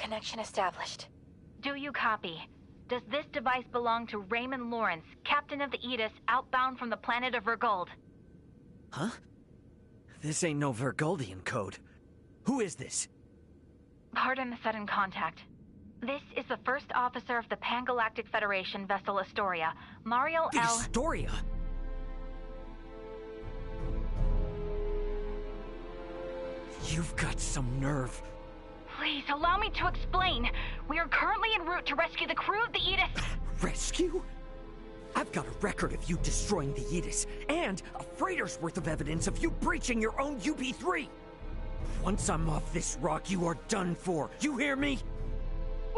Connection established. Do you copy? Does this device belong to Raymond Lawrence, captain of the Aegis, outbound from the planet of Vergold? Huh? This ain't no Vergoldian code. Who is this? Pardon the sudden contact. This is the first officer of the Pan-Galactic Federation vessel Astoria, Mario The L. Astoria? You've got some nerve. Please, allow me to explain. We are currently en route to rescue the crew of the Aegis. Rescue? I've got a record of you destroying the Aegis, and a freighter's worth of evidence of you breaching your own UP-3. Once I'm off this rock, you are done for. You hear me?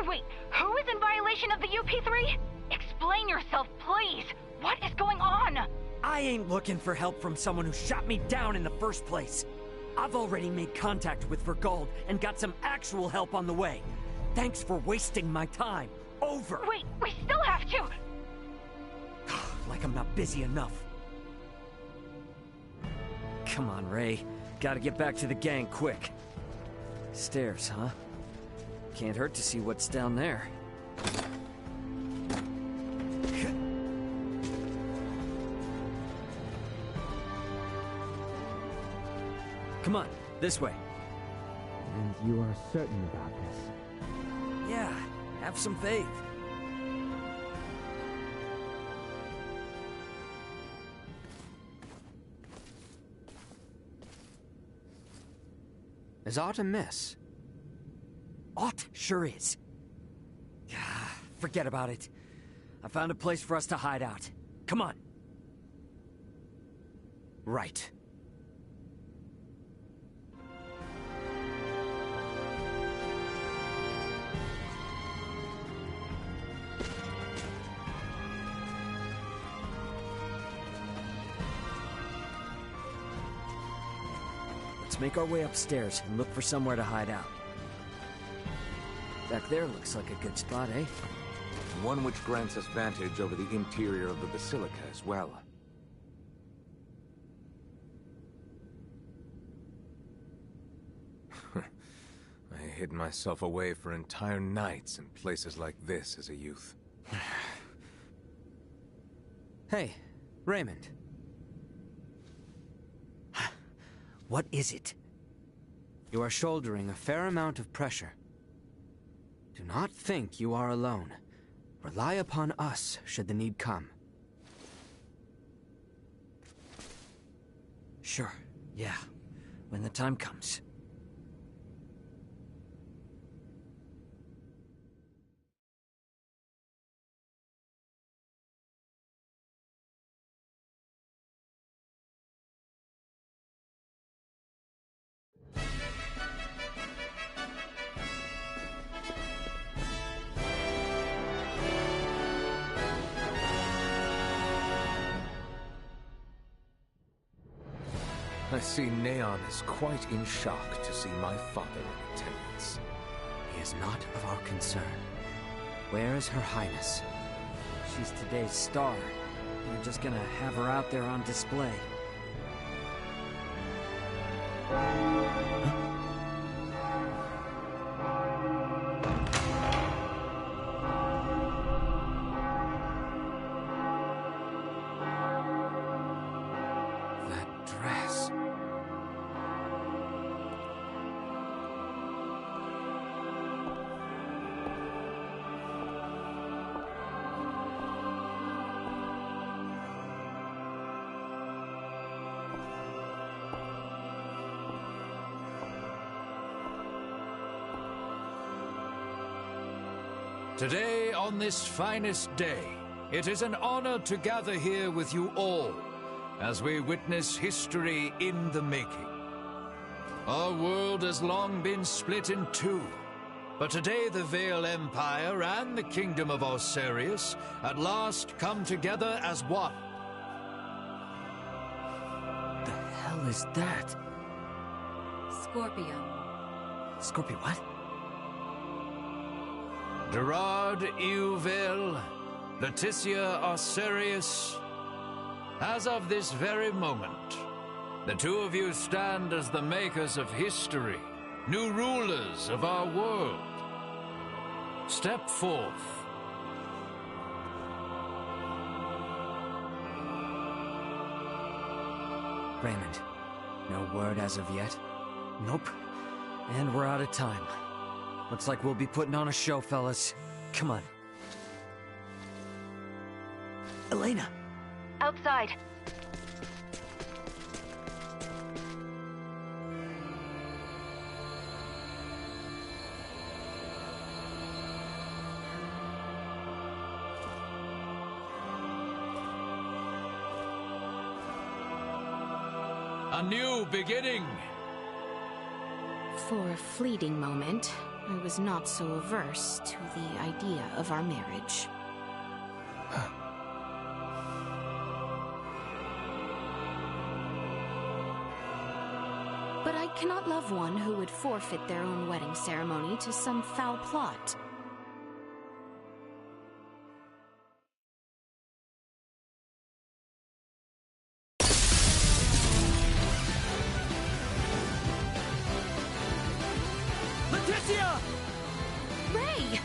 Wait, who is in violation of the UP-3? Explain yourself, please. What is going on? I ain't looking for help from someone who shot me down in the first place. I've already made contact with Vergold and got some actual help on the way. Thanks for wasting my time. Over! Wait, we still have to... Like I'm not busy enough. Come on, Ray. Gotta get back to the gang quick. Stairs, huh? Can't hurt to see what's down there. Come on, this way. And you are certain about this? Yeah, have some faith. Is aught amiss? Aught sure is. Forget about it. I found a place for us to hide out. Come on. Right. Let's make our way upstairs and look for somewhere to hide out. Back there looks like a good spot, eh? One which grants us vantage over the interior of the Basilica as well. I hid myself away for entire nights in places like this as a youth. Hey, Raymond. What is it? You are shouldering a fair amount of pressure. Do not think you are alone. Rely upon us should the need come. Sure, yeah. When the time comes. I see Neon is quite in shock to see my father in attendance. He is not of our concern. Where is Her Highness? She's today's star. You're just gonna have her out there on display. That dress. Today, on this finest day, it is an honor to gather here with you all as we witness history in the making. Our world has long been split in two, but today the Vale Empire and the Kingdom of Osarius at last come together as one. The hell is that? Scorpio. Scorpio what? Gerard Euvale, Leticia Osarius, as of this very moment, the two of you stand as the makers of history, new rulers of our world. Step forth. Raymond, no word as of yet? Nope. And we're out of time. Looks like we'll be putting on a show, fellas. Come on. Elena! Outside. A new beginning. For a fleeting moment, I was not so averse to the idea of our marriage. But I cannot love one who would forfeit their own wedding ceremony to some foul plot. Leticia! Ray!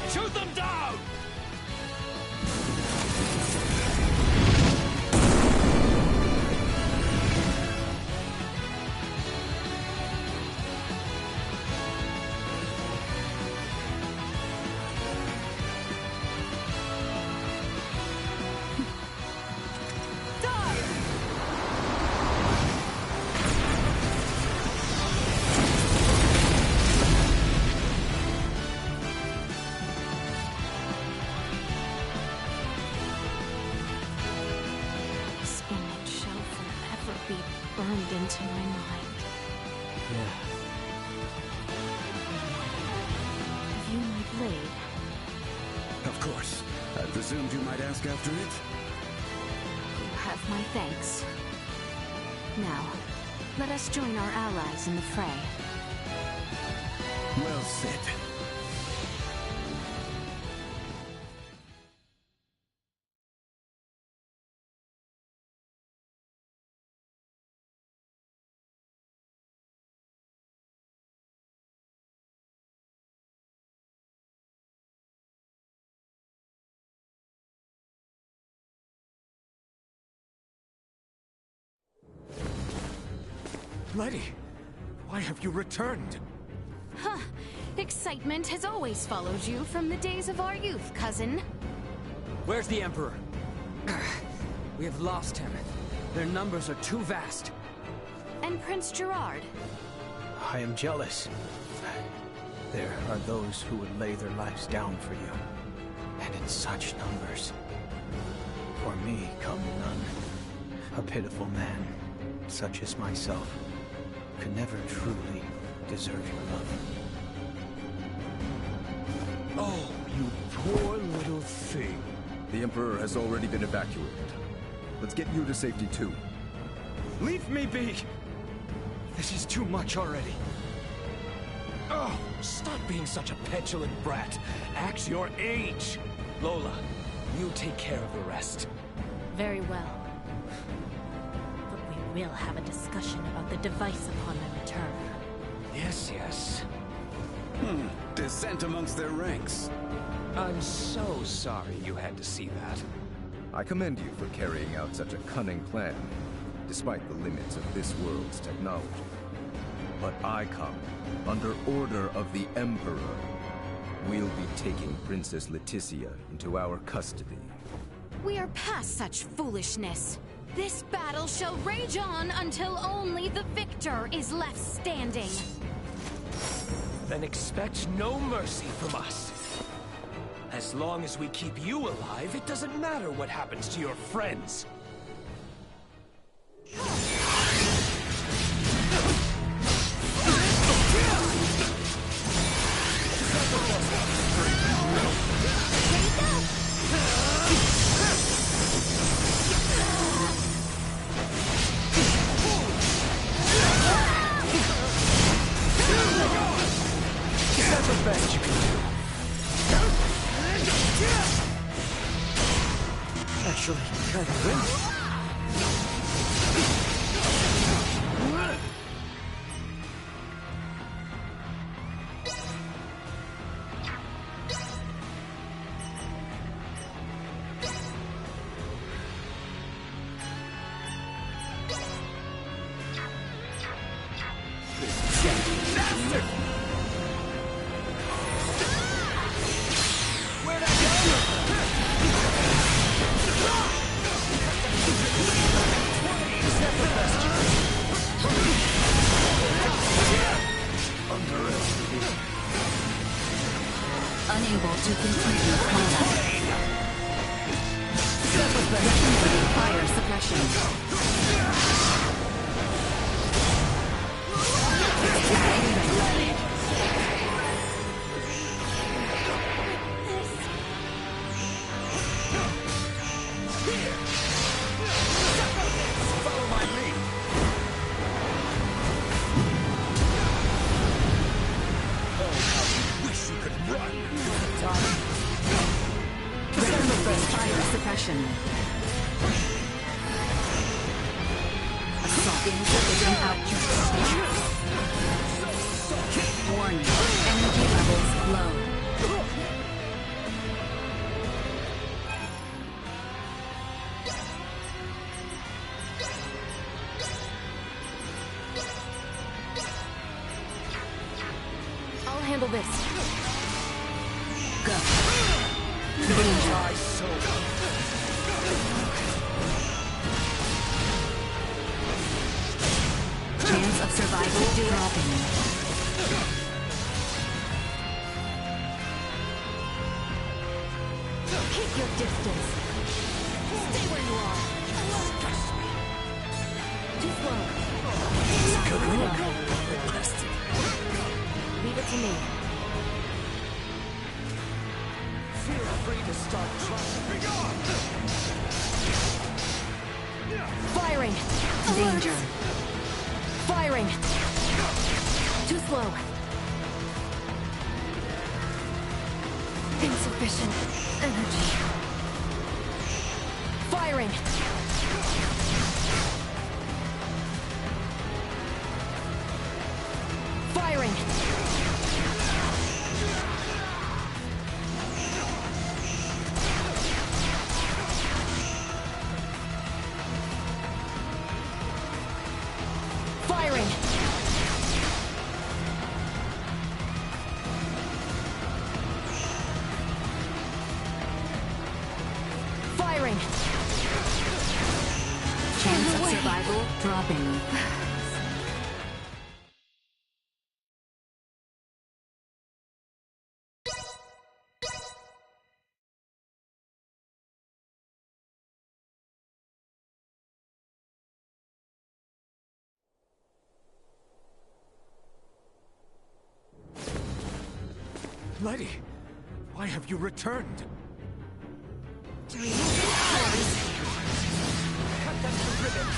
Shoot them down! This image shall forever be burned into my mind. Yeah. Have you my blade? Of course. I presumed you might ask after it. You have my thanks. Now, let us join our allies in the fray. Well said. Letty, why have you returned? Huh. Excitement has always followed you from the days of our youth, cousin. Where's the Emperor? We have lost him. Their numbers are too vast. And Prince Gerard. I am jealous. There are those who would lay their lives down for you, and in such numbers. For me come none. A pitiful man, such as myself, could never truly deserve your love. Oh, you poor little thing. The Emperor has already been evacuated. Let's get you to safety too. Leave me be! This is too much already. Oh, stop being such a petulant brat. Act your age. Lola, you take care of the rest. Very well. But we will have a discussion about the device upon my return. Yes, yes. Dissent amongst their ranks. I'm so sorry you had to see that. I commend you for carrying out such a cunning plan, despite the limits of this world's technology. But I come under order of the Emperor. We'll be taking Princess Leticia into our custody. We are past such foolishness. This battle shall rage on until only the victor is left standing. Then expect no mercy from us. As long as we keep you alive, it doesn't matter what happens to your friends. That's the best you can do. actually kind of windy. Unable to continue combat. Weapon fire suppression. Follow my lead. Oh, how you wish you could run. Fire suppression. Assault insufficient output. Warning. Energy levels low. I'll handle this. Go. My soul. Chance of survival dropping. Keep your distance. Stay where you are. Too slow. Leave it to me. Feel free to start trying. Be gone! Firing. Danger. Firing. Too slow. Insufficient energy. Firing. Firing. Firing. Firing. Chance of survival dropping. Letty, why have you returned? Do you think Cut them to ribbons.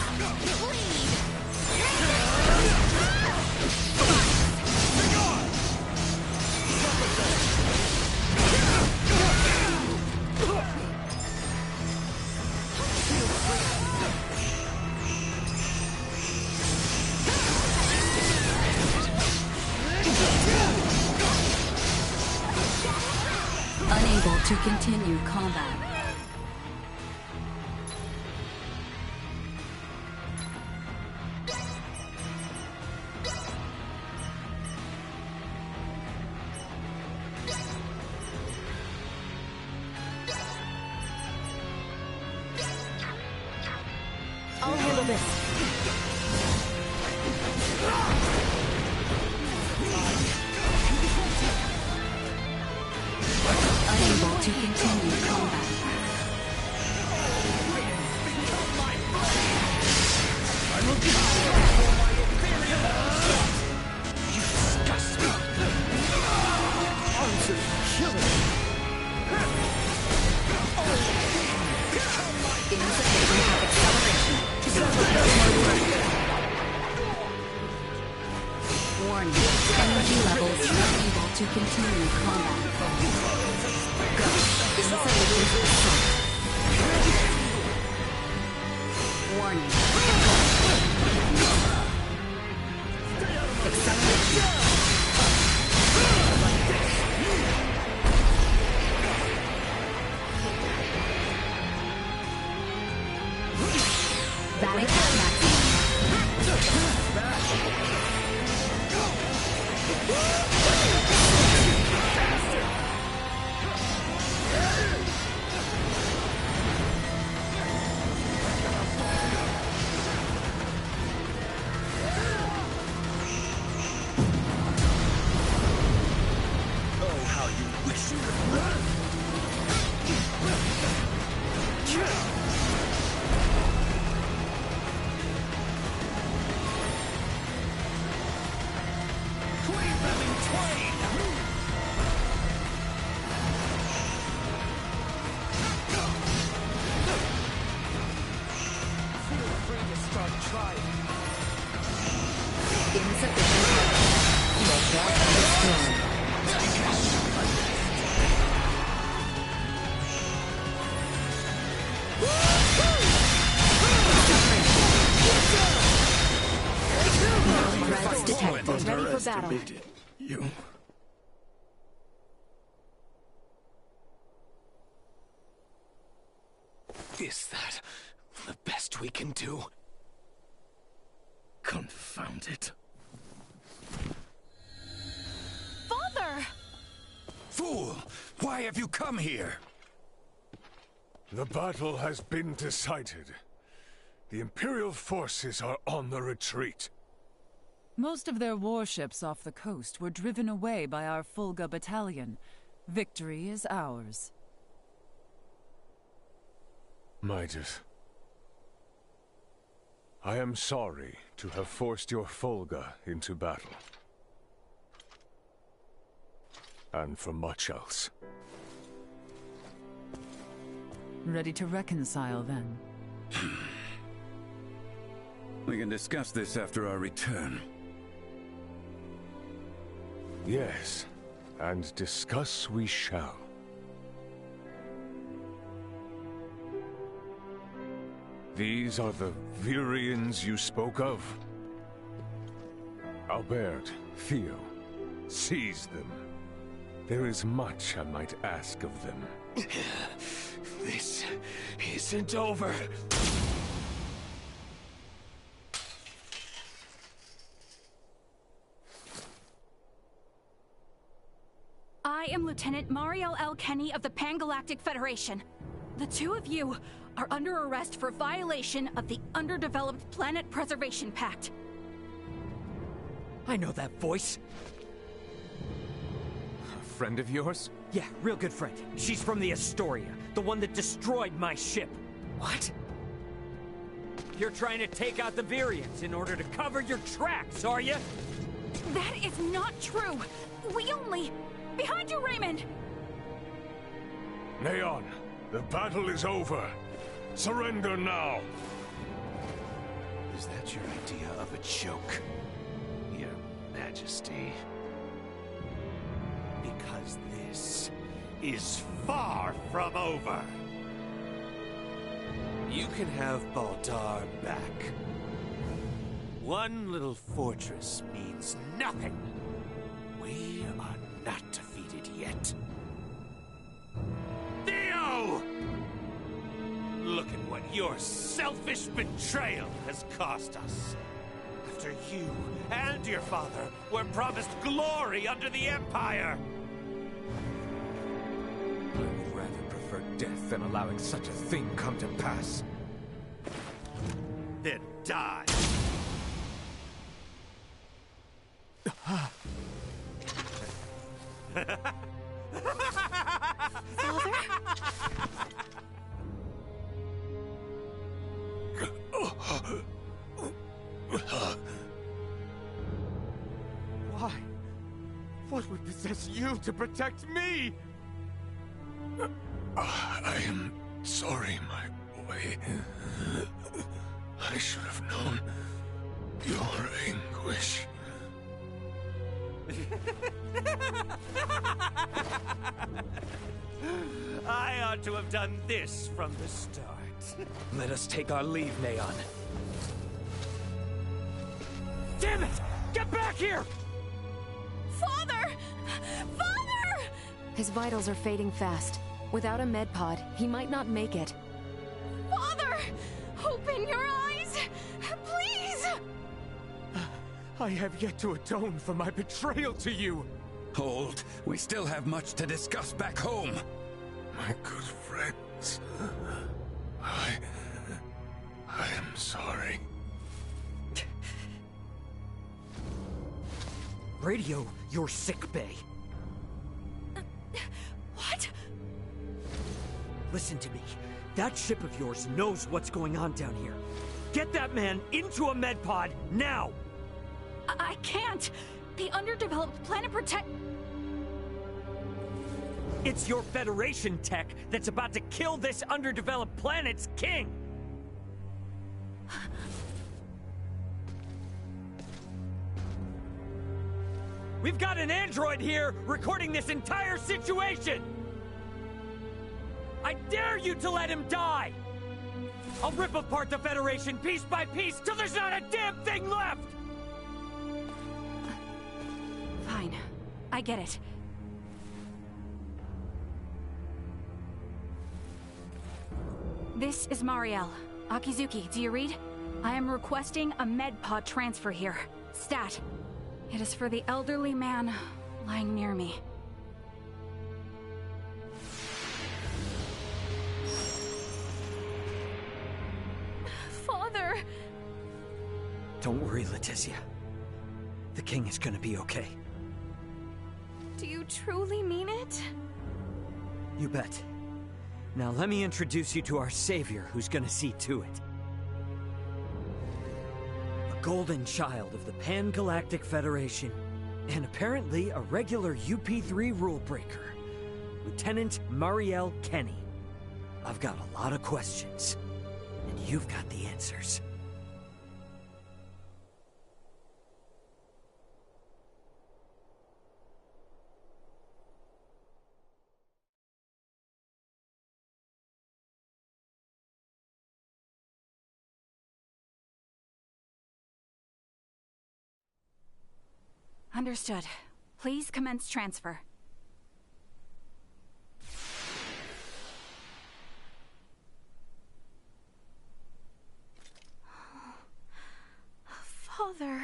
Unable to continue combat. I'll handle this. Unable to continue combat. You disgust me. Arms are killing me. Insufficient acceleration. Warning. Energy levels unable to continue combat. Go. Insufficient assault. trying. Insufficient. Destroyed. Threats detected. Ready for battle. You. Is that the best we can do? Confound it. Father! Fool! Why have you come here? The battle has been decided. The Imperial forces are on the retreat. Most of their warships off the coast were driven away by our Fulga battalion. Victory is ours. Midas, I am sorry to have forced your Fulga into battle. And for much else. Ready to reconcile, then? We can discuss this after our return. Yes, and discuss we shall. These are the Virians you spoke of? Albert, Theo, seize them. There is much I might ask of them. This isn't over. I am Lieutenant Mariel L. Kenny of the Pan-Galactic Federation. The two of you are under arrest for violation of the Underdeveloped Planet Preservation Pact. I know that voice. A friend of yours? Yeah, real good friend. She's from the Astoria, the one that destroyed my ship. What? You're trying to take out the Virians in order to cover your tracks, are you? That is not true. We only... Behind you, Raymond! Neon, the battle is over. Surrender now! Is that your idea of a joke, Your Majesty? Because this is far from over. You can have Baldar back. One little fortress means nothing. We are not defeated yet. Theo! Look at what your selfish betrayal has cost us. After you and your father were promised glory under the Empire. I would rather prefer death than allowing such a thing come to pass. Then die. Father? Why? What would possess you to protect me? I am sorry, my boy. I should have known your anguish. I ought to have done this from the start. Let us take our leave, Neon. Damn it! Get back here! Father! Father! His vitals are fading fast. Without a med pod, he might not make it. Father! Open your eyes! Please! I have yet to atone for my betrayal to you. Hold. We still have much to discuss back home. My good friends, I am sorry. Radio your sick bay. What? Listen to me. That ship of yours knows what's going on down here. Get that man into a med pod now! I can't. The Underdeveloped Planet Protect... It's your Federation tech that's about to kill this underdeveloped planet's king! We've got an android here recording this entire situation! I dare you to let him die! I'll rip apart the Federation piece by piece till there's not a damn thing left! Fine. I get it. This is Mariel. Akizuki, do you read? I am requesting a medpod transfer here. Stat. It is for the elderly man lying near me. Father! Don't worry, Letizia. The king is gonna be okay. Do you truly mean it? You bet. Now let me introduce you to our savior, who's gonna see to it. A golden child of the Pan-Galactic Federation, and apparently a regular UP3 rule breaker, Lieutenant Mariel Kenny. I've got a lot of questions, and you've got the answers. Understood. Please commence transfer. Father...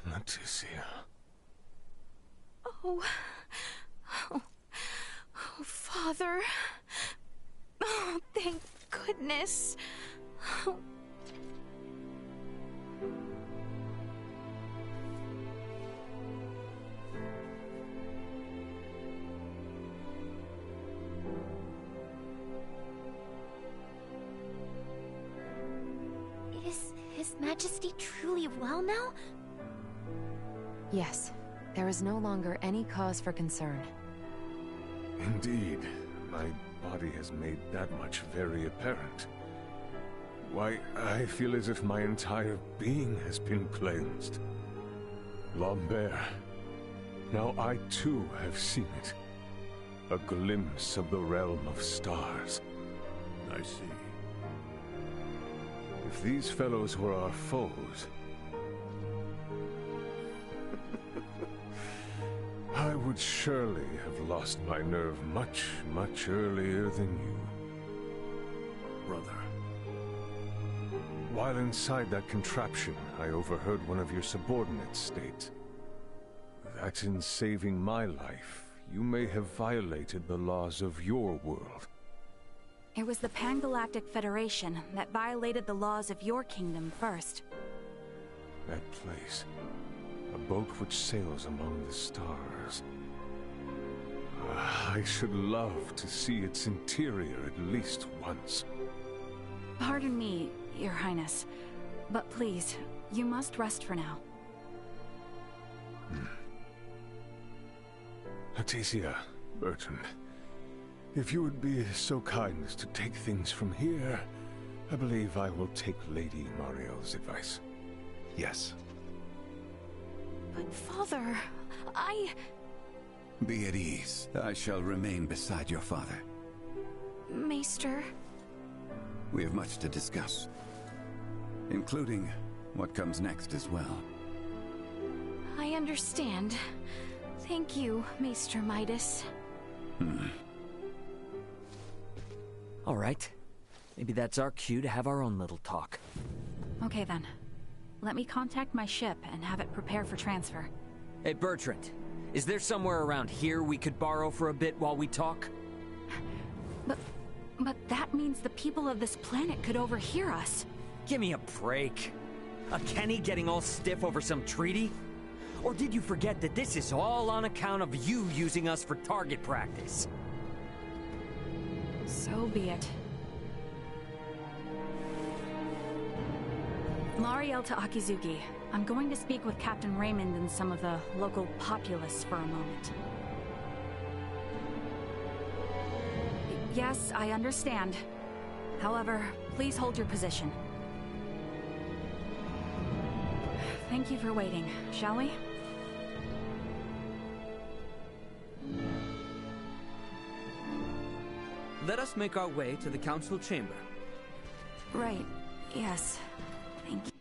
Letizia... Oh, Father... Oh, thank goodness... Oh. Is His Majesty truly well now? Yes. There is no longer any cause for concern. Indeed. My body has made that much very apparent. Why, I feel as if my entire being has been cleansed. Lambert. Now I too have seen it. A glimpse of the realm of stars. I see. If these fellows were our foes, I would surely have lost my nerve much, much earlier than you. Brother. While inside that contraption, I overheard one of your subordinates state that in saving my life, you may have violated the laws of your world. It was the Pan-Galactic Federation that violated the laws of your kingdom first. That place. A boat which sails among the stars. I should love to see its interior at least once. Pardon me, Your Highness, but please, you must rest for now. Letizia, Bertrand, if you would be so kind as to take things from here, I believe I will take Lady Mariel's advice. Yes. But Father, Be at ease. I shall remain beside your father. Maester... We have much to discuss, including what comes next as well. I understand. Thank you, Maester Midas. All right. Maybe that's our cue to have our own little talk. Okay then. Let me contact my ship and have it prepare for transfer. Hey, Bertrand. Is there somewhere around here we could borrow for a bit while we talk? But that means the people of this planet could overhear us. Give me a break. A Kenny getting all stiff over some treaty? Or did you forget that this is all on account of you using us for target practice? So be it. Mariel to Akizuki. I'm going to speak with Captain Raymond and some of the local populace for a moment. Yes, I understand. However, please hold your position. Thank you for waiting. Shall we? Let us make our way to the council chamber. Right. Yes. Thank you.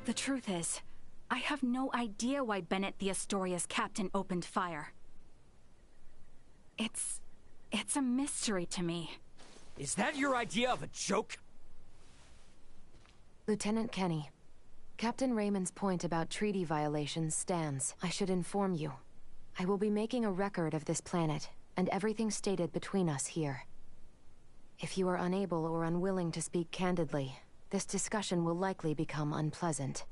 The truth is, I have no idea why Bennett the Astoria's captain opened fire. It's a mystery to me. Is that your idea of a joke? Lieutenant Kenny, Captain Raymond's point about treaty violations stands. I should inform you. I will be making a record of this planet, and everything stated between us here. If you are unable or unwilling to speak candidly, this discussion will likely become unpleasant.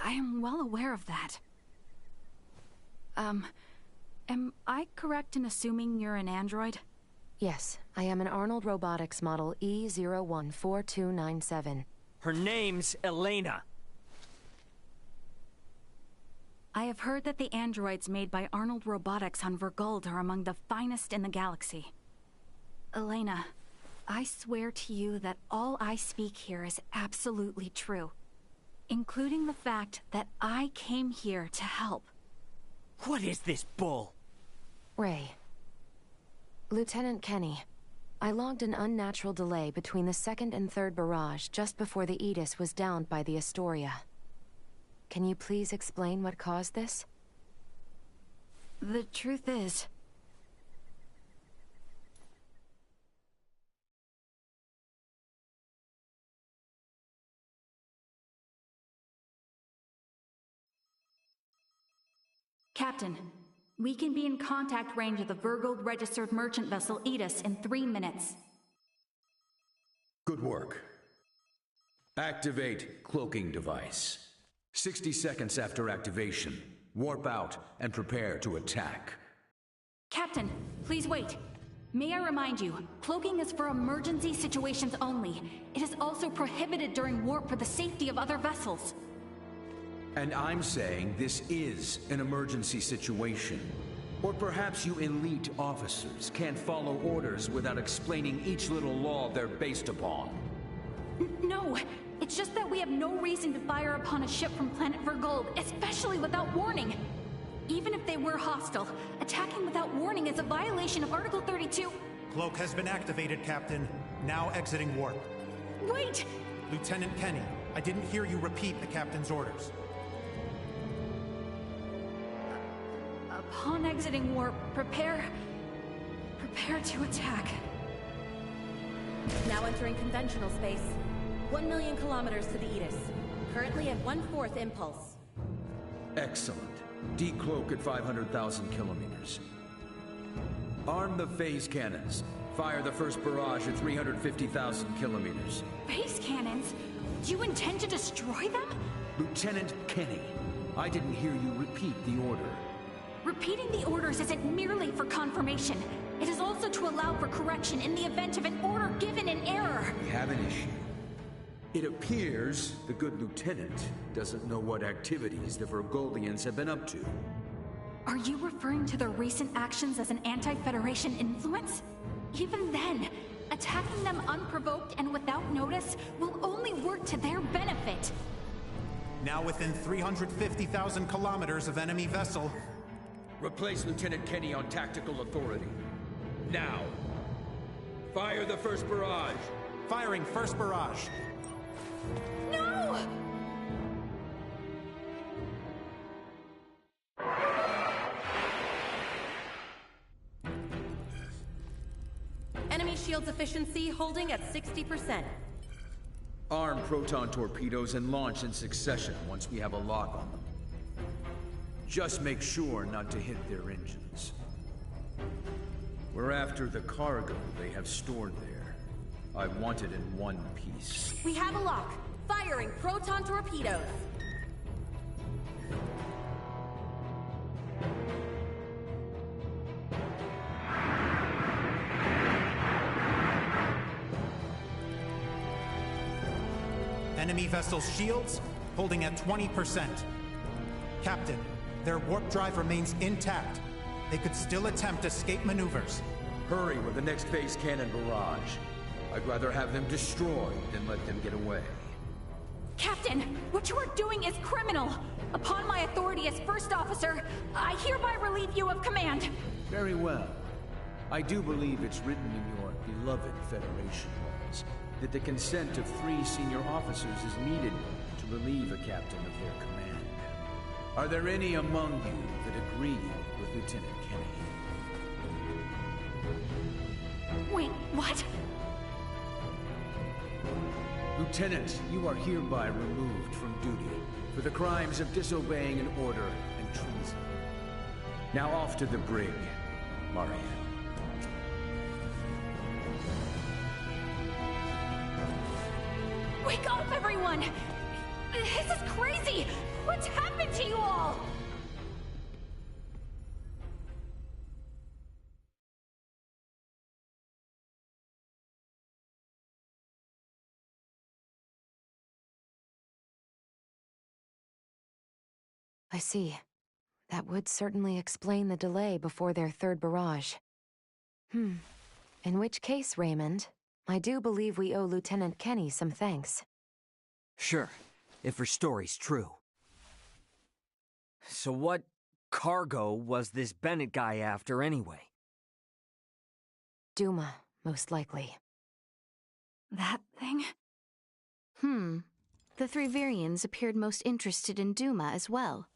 I am well aware of that. Am I correct in assuming you're an android? Yes, I am an Arnold Robotics model E014297. Her name's Elena. I have heard that the androids made by Arnold Robotics on Verguld are among the finest in the galaxy. Elena, I swear to you that all I speak here is absolutely true, including the fact that I came here to help. What is this bull? Ray. Lieutenant Kenny, I logged an unnatural delay between the second and third barrage just before the Aegis was downed by the Astoria. Can you please explain what caused this? The truth is, Captain, we can be in contact range of the Verguld registered merchant vessel Aegis in 3 minutes. Good work. Activate cloaking device. 60 seconds after activation, warp out and prepare to attack. Captain, please wait. May I remind you, cloaking is for emergency situations only. It is also prohibited during warp for the safety of other vessels. And I'm saying this is an emergency situation. Or perhaps you elite officers can't follow orders without explaining each little law they're based upon. No, it's just that we have no reason to fire upon a ship from planet Verguld, especially without warning. Even if they were hostile, attacking without warning is a violation of Article 32. Cloak has been activated, Captain. Now exiting warp. Wait! Lieutenant Kenny, I didn't hear you repeat the Captain's orders. Upon exiting warp, prepare to attack. Now entering conventional space. 1 million kilometers to the Aegis. Currently at 1/4 impulse. Excellent. Decloak at 500,000 kilometers. Arm the phase cannons. Fire the first barrage at 350,000 kilometers. Phase cannons? Do you intend to destroy them? Lieutenant Kenny, I didn't hear you repeat the order. Repeating the orders isn't merely for confirmation. It is also to allow for correction in the event of an order given in error. We have an issue. It appears the good lieutenant doesn't know what activities the Verguldians have been up to. Are you referring to their recent actions as an anti-Federation influence? Even then, attacking them unprovoked and without notice will only work to their benefit. Now within 350,000 kilometers of enemy vessel. Replace Lieutenant Kenny on tactical authority. Now! Fire the first barrage! Firing first barrage. No! Enemy shields efficiency holding at 60%. Arm proton torpedoes and launch in succession once we have a lock on them. Just make sure not to hit their engines. We're after the cargo they have stored there. I want it in one piece. We have a lock. Firing proton torpedoes. enemy vessels' shields, holding at 20%. Captain, their warp drive remains intact. They could still attempt escape maneuvers. Hurry with the next phase cannon barrage. I'd rather have them destroyed than let them get away. Captain, what you are doing is criminal! Upon my authority as First Officer, I hereby relieve you of command! Very well. I do believe it's written in your beloved Federation laws that the consent of 3 senior officers is needed to relieve a captain of their command. Are there any among you that agree with Lieutenant Kenny? Wait, what? Lieutenant, you are hereby removed from duty for the crimes of disobeying an order and treason. Now off to the brig, Mariel. Wake up, everyone! This is crazy! What's happened to you all? I see. That would certainly explain the delay before their third barrage. In which case, Raymond, I do believe we owe Lieutenant Kenny some thanks. Sure, if her story's true. So what cargo was this Bennett guy after anyway? Duma, most likely. That thing? The 3 Virians appeared most interested in Duma as well.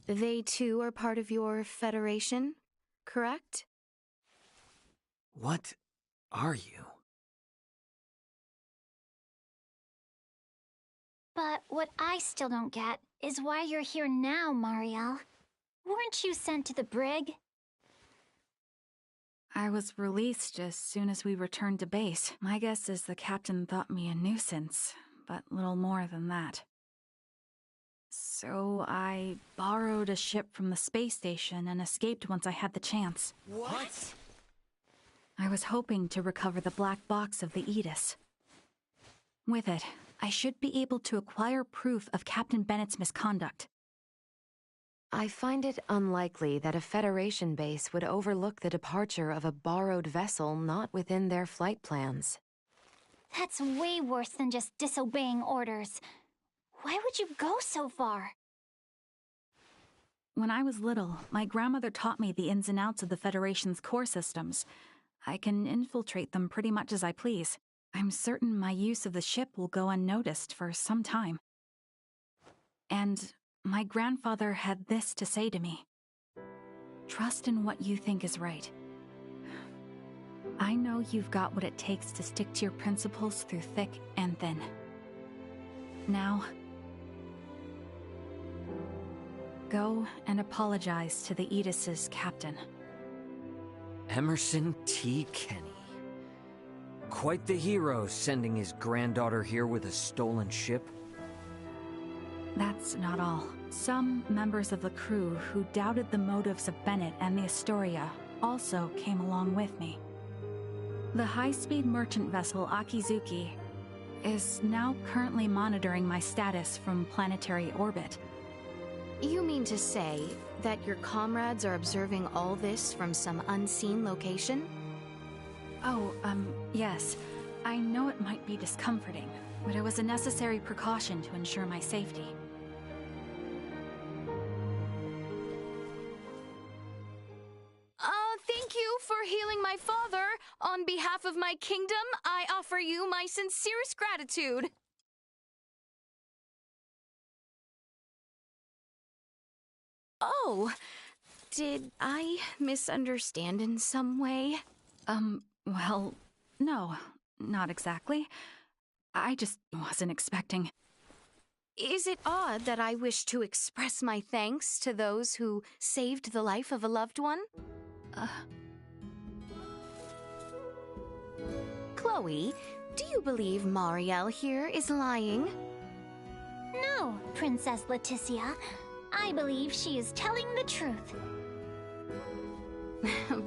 They too are part of your Federation, correct? What are you? But what I still don't get is why you're here now, Mariel. Weren't you sent to the brig? I was released as soon as we returned to base. My guess is the captain thought me a nuisance, but little more than that. So I borrowed a ship from the space station and escaped once I had the chance. What? I was hoping to recover the black box of the Aegis. With it, I should be able to acquire proof of Captain Bennett's misconduct. I find it unlikely that a Federation base would overlook the departure of a borrowed vessel not within their flight plans. That's way worse than just disobeying orders. Why would you go so far? When I was little, my grandmother taught me the ins and outs of the Federation's core systems. I can infiltrate them pretty much as I please. I'm certain my use of the ship will go unnoticed for some time. And my grandfather had this to say to me. Trust in what you think is right. I know you've got what it takes to stick to your principles through thick and thin. Now, go and apologize to the Aegis' captain. Emerson T. Kenny. Quite the hero, sending his granddaughter here with a stolen ship. That's not all. Some members of the crew who doubted the motives of Bennett and the Astoria also came along with me. The high-speed merchant vessel Akizuki is now currently monitoring my status from planetary orbit. You mean to say that your comrades are observing all this from some unseen location? Oh, yes. I know it might be discomforting, but it was a necessary precaution to ensure my safety. Thank you for healing my father. On behalf of my kingdom, I offer you my sincerest gratitude. Oh, did I misunderstand in some way? Well, no, not exactly. I just wasn't expecting. Is it odd that I wish to express my thanks to those who saved the life of a loved one? Chloe, do you believe Mariel here is lying? No, Princess Leticia. I believe she is telling the truth.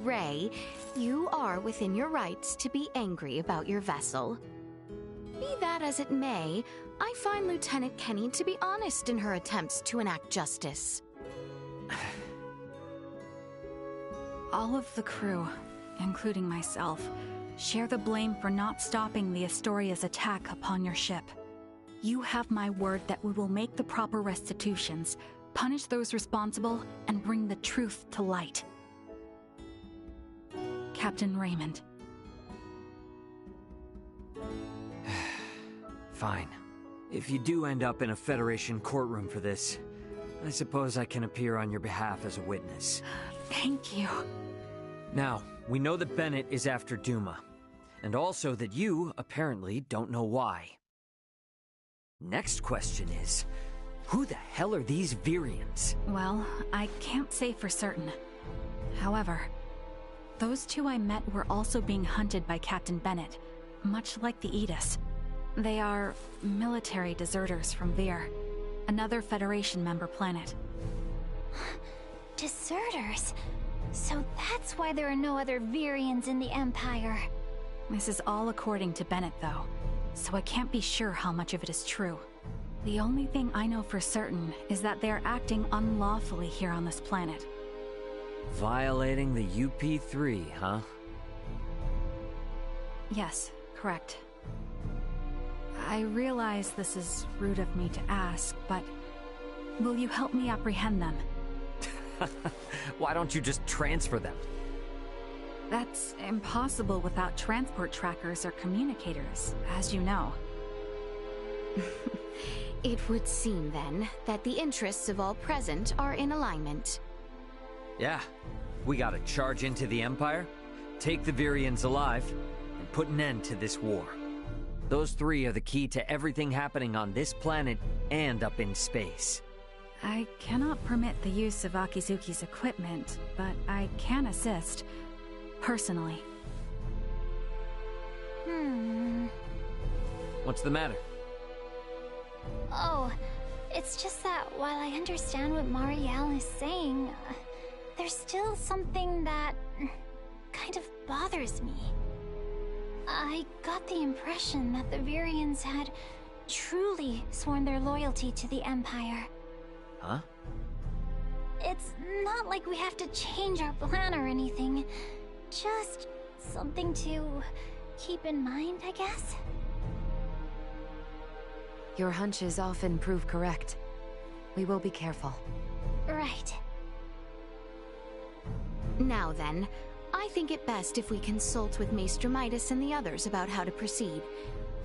Ray, you are within your rights to be angry about your vessel. Be that as it may, I find Lieutenant Kenny to be honest in her attempts to enact justice. All of the crew, including myself, share the blame for not stopping the Astoria's attack upon your ship. You have my word that we will make the proper restitutions, punish those responsible, and bring the truth to light. Captain Raymond. Fine. If you do end up in a Federation courtroom for this, I suppose I can appear on your behalf as a witness. Thank you. Now, we know that Bennett is after Duma, and also that you, apparently, don't know why. Next question is, who the hell are these Virians? Well, I can't say for certain. However, those two I met were also being hunted by Captain Bennett, much like the Aegis. They are military deserters from Vir, another Federation member planet. Deserters? So that's why there are no other Virians in the Empire. This is all according to Bennett, though, so I can't be sure how much of it is true. The only thing I know for certain is that they're acting unlawfully here on this planet. Violating the UP3, huh? Yes, correct. I realize this is rude of me to ask, but will you help me apprehend them? Why don't you just transfer them? That's impossible without transport trackers or communicators, as you know. It would seem, then, that the interests of all present are in alignment. Yeah, we gotta charge into the Empire, take the Virians alive, and put an end to this war. Those three are the key to everything happening on this planet and up in space. I cannot permit the use of Akizuki's equipment, but I can assist, personally. What's the matter? Oh, it's just that while I understand what Marielle is saying, there's still something that kind of bothers me. I got the impression that the Virians had truly sworn their loyalty to the Empire. Huh? It's not like we have to change our plan or anything. Just something to keep in mind, I guess? Your hunches often prove correct. We will be careful. Right. Now then, I think it best if we consult with Maester Midas and the others about how to proceed.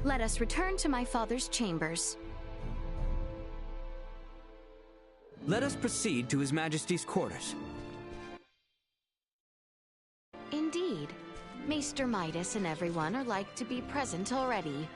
Let us return to my father's chambers. Let us proceed to His Majesty's quarters. Indeed. Maester Midas and everyone are like to be present already.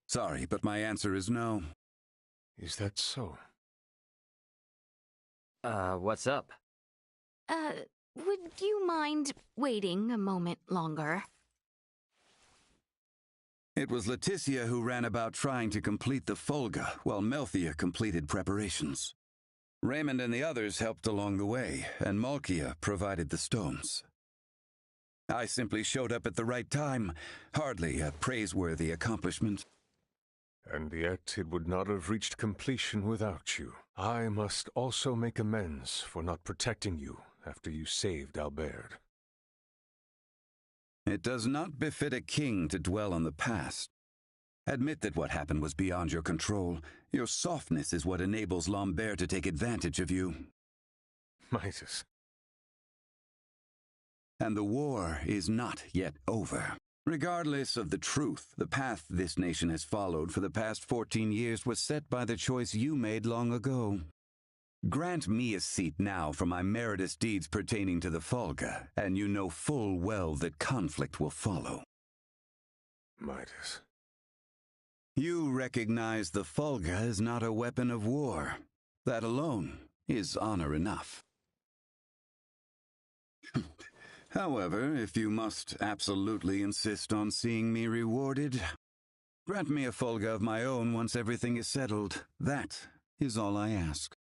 Sorry, but my answer is no. Is that so? What's up? Would you mind waiting a moment longer? It was Leticia who ran about trying to complete the Folga, while Melthia completed preparations. Raymond and the others helped along the way, and Malkia provided the stones. I simply showed up at the right time, hardly a praiseworthy accomplishment. And yet it would not have reached completion without you. I must also make amends for not protecting you after you saved Albert. It does not befit a king to dwell on the past. Admit that what happened was beyond your control. Your softness is what enables Lambert to take advantage of you. Midas. And the war is not yet over. Regardless of the truth, the path this nation has followed for the past 14 years was set by the choice you made long ago. Grant me a seat now for my meritorious deeds pertaining to the Folga, and you know full well that conflict will follow. Midas. You recognize the Folga is not a weapon of war. That alone is honor enough. However, if you must absolutely insist on seeing me rewarded, grant me a Folga of my own once everything is settled. That is all I ask.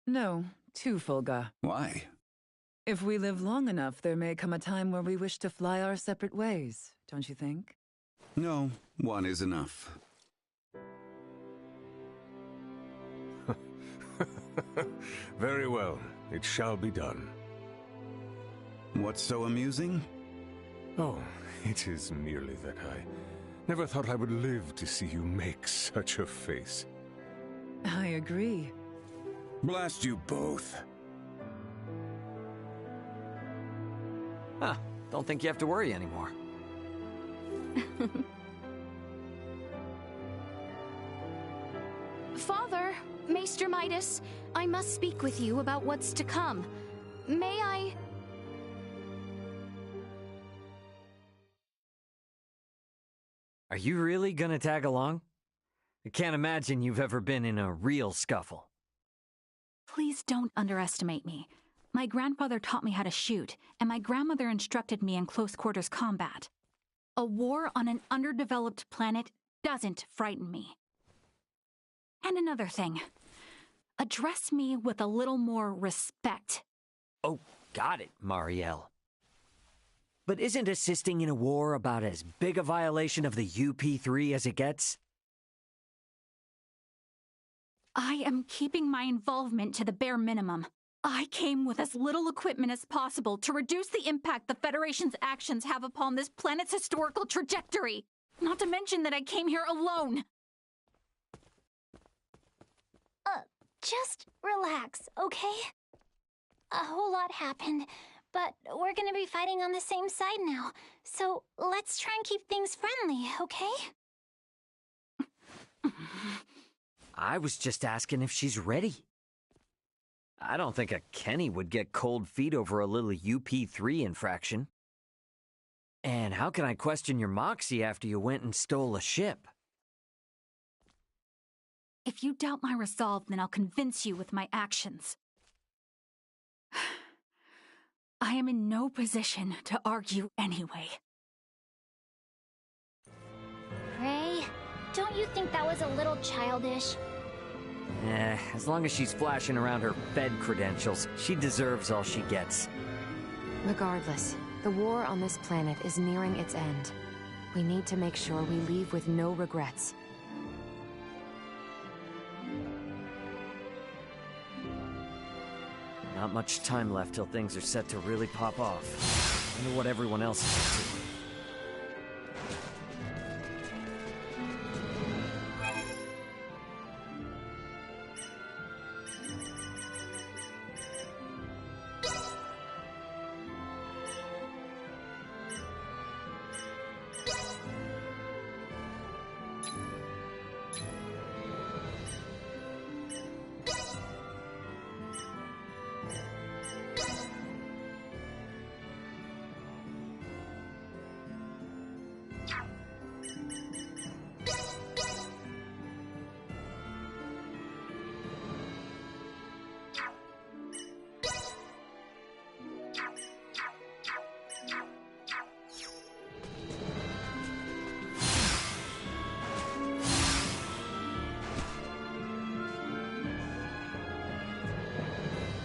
No, 2 Folga. Why? If we live long enough, there may come a time where we wish to fly our separate ways, don't you think? No, 1 is enough. Very well. It shall be done. What's so amusing? Oh, it is merely that I never thought I would live to see you make such a face. I agree. Blast you both. Huh. Don't think you have to worry anymore. Father, Maester Midas, I must speak with you about what's to come. May I... Are you really gonna tag along? I can't imagine you've ever been in a real scuffle. Please don't underestimate me. My grandfather taught me how to shoot, and my grandmother instructed me in close-quarters combat. A war on an underdeveloped planet doesn't frighten me. And another thing. Address me with a little more respect. Oh, got it, Marielle. But isn't assisting in a war about as big a violation of the UP3 as it gets? I am keeping my involvement to the bare minimum. I came with as little equipment as possible to reduce the impact the Federation's actions have upon this planet's historical trajectory. Not to mention that I came here alone. Just relax, okay? A whole lot happened, but we're gonna be fighting on the same side now. So let's try and keep things friendly, okay? I was just asking if she's ready. I don't think a Kenny would get cold feet over a little UP3 infraction. And how can I question your moxie after you went and stole a ship? If you doubt my resolve, then I'll convince you with my actions. I am in no position to argue anyway. Ray, don't you think that was a little childish? As long as she's flashing around her Fed credentials, she deserves all she gets. Regardless, the war on this planet is nearing its end. We need to make sure we leave with no regrets. Not much time left till things are set to really pop off. I wonder what everyone else is up to.